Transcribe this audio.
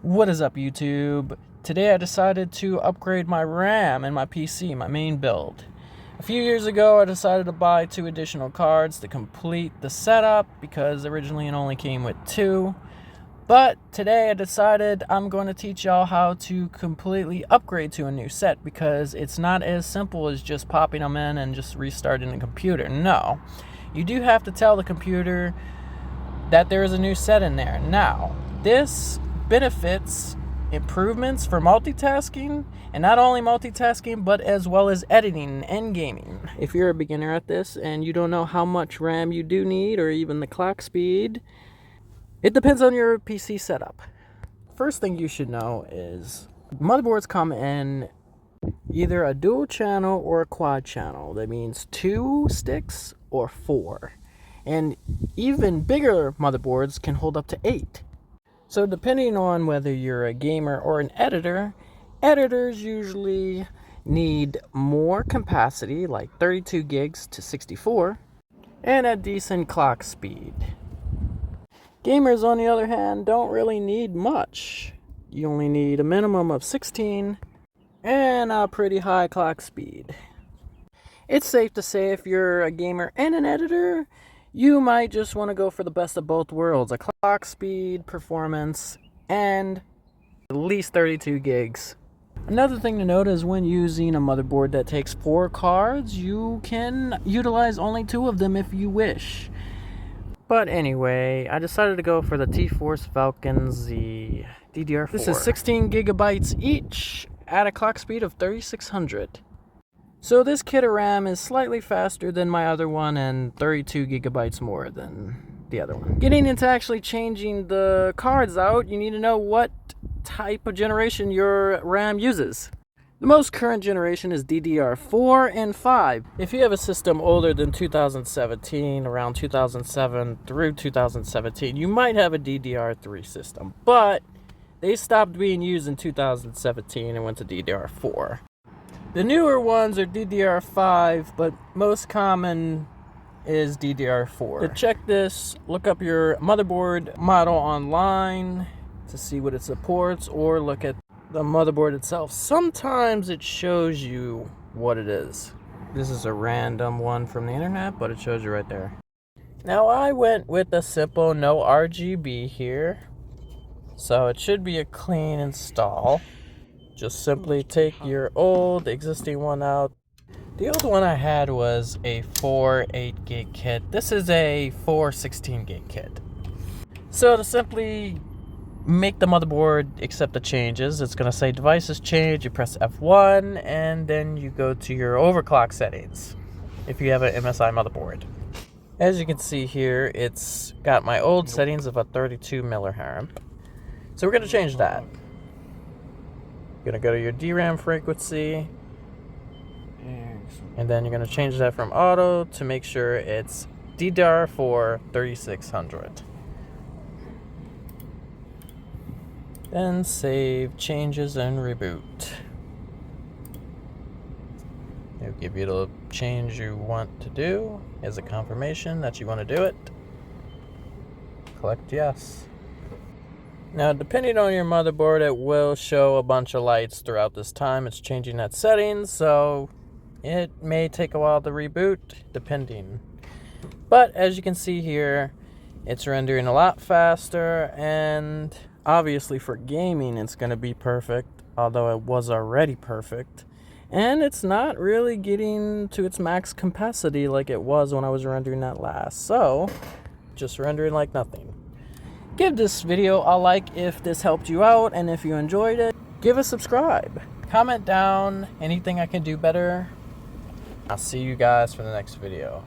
What is up, YouTube? Today I decided to upgrade my RAM in my PC, my main build. A few years ago I decided to buy 2 additional cards to complete the setup because originally it only came with 2. But today I decided I'm going to teach y'all how to completely upgrade to a new set because it's not as simple as just popping them in and just restarting the computer. No, you do have to tell the computer that there is a new set in there. Now, this benefits improvements for multitasking, and not only multitasking but as well as editing and gaming. If you're a beginner at this and you don't know how much RAM you do need or even the clock speed, it depends on your PC setup. First thing you should know is motherboards come in either a dual channel or a quad channel. That means 2 sticks or 4, and even bigger motherboards can hold up to 8. So depending on whether you're a gamer or an editor, editors usually need more capacity, like 32 gigs to 64, and a decent clock speed. Gamers, on the other hand, don't really need much. You only need a minimum of 16 and a pretty high clock speed. It's safe to say if you're a gamer and an editor, you might just want to go for the best of both worlds, a clock speed, performance, and at least 32 gigs. Another thing to note is when using a motherboard that takes 4 cards, you can utilize only 2 of them if you wish. But anyway, I decided to go for the T-Force VulcanZ DDR4. This is 16 gigabytes each at a clock speed of 3600. So this kit of RAM is slightly faster than my other one and 32 gigabytes more than the other one. Getting into actually changing the cards out, you need to know what type of generation your RAM uses. The most current generation is DDR4 and 5. If you have a system older than 2017, around 2007 through 2017, you might have a DDR3 system, but they stopped being used in 2017 and went to DDR4. The newer ones are DDR5, but most common is DDR4. To check this, look up your motherboard model online to see what it supports, or look at the motherboard itself. Sometimes it shows you what it is. This is a random one from the internet, but it shows you right there. Now I went with a simple no RGB here, so it should be a clean install. Just simply take your old existing one out. The old one I had was a 4 8 gig kit. This is a 4 16 gig kit. So to simply make the motherboard accept the changes, it's going to say devices change. You press F1 and then you go to your overclock settings if you have an MSI motherboard. As you can see here, it's got my old settings of a 32 milliamp. So we're going to change that. You're going to go to your DRAM frequency, and then you're going to change that from auto to make sure it's DDR4 3600. Then save changes and reboot. It'll give you the change you want to do as a confirmation that you want to do it. Click yes. Now, depending on your motherboard, it will show a bunch of lights throughout this time. It's changing that setting, so it may take a while to reboot, depending. But as you can see here, it's rendering a lot faster, and obviously for gaming, it's going to be perfect, although it was already perfect. And it's not really getting to its max capacity like it was when I was rendering that last. So, just rendering like nothing. Give this video a like if this helped you out, and if you enjoyed it, give a subscribe. Comment down anything I can do better. I'll see you guys for the next video.